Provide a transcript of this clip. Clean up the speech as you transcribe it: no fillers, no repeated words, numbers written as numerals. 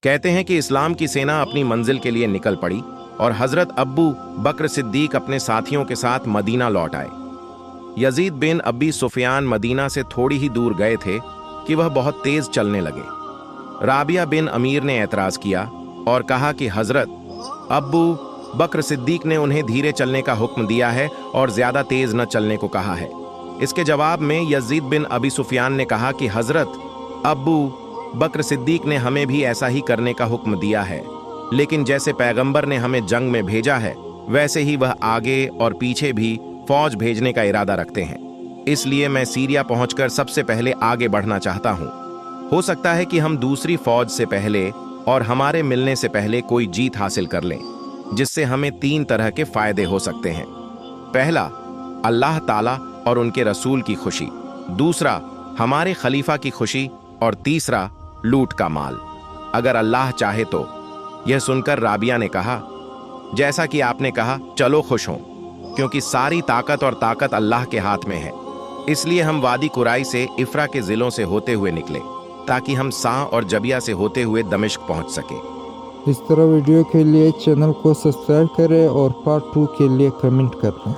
कहते हैं कि इस्लाम की सेना अपनी मंजिल के लिए निकल पड़ी और हजरत अब्बू बकर सिद्दीक अपने साथियों के साथ मदीना लौट आए। यजीद बिन अबी सुफियान मदीना से थोड़ी ही दूर गए थे कि वह बहुत तेज चलने लगे। राबिया बिन अमीर ने एतराज किया और कहा कि हजरत अब्बू बकर सिद्दीक ने उन्हें धीरे चलने का हुक्म दिया है और ज्यादा तेज न चलने को कहा है। इसके जवाब में यजीद बिन अबी सुफियान ने कहा कि हजरत अब्बू बकर सिद्दीक ने हमें भी ऐसा ही करने का हुक्म दिया है, लेकिन जैसे पैगंबर ने हमें जंग में भेजा है वैसे ही वह आगे और पीछे भी फौज भेजने का इरादा रखते हैं। इसलिए मैं सीरिया पहुंचकर सबसे पहले आगे बढ़ना चाहता हूं। हो सकता है कि हम दूसरी फौज से पहले और हमारे मिलने से पहले कोई जीत हासिल कर लें, जिससे हमें 3 तरह के फायदे हो सकते हैं। पहला, अल्लाह ताला और उनके रसूल की खुशी। दूसरा, हमारे खलीफा की खुशी। और तीसरा, लूट का माल, अगर अल्लाह चाहे तो। यह सुनकर राबिया ने कहा, जैसा कि आपने कहा, चलो खुश हों, क्योंकि सारी ताकत अल्लाह के हाथ में है। इसलिए हम वादी कुराई से इफ्रा के जिलों से होते हुए निकले ताकि हम सा और जबिया से होते हुए दमिश्क पहुंच सके। इस तरह वीडियो के लिए चैनल को सब्सक्राइब करें और पार्ट 2 के लिए कमेंट करें।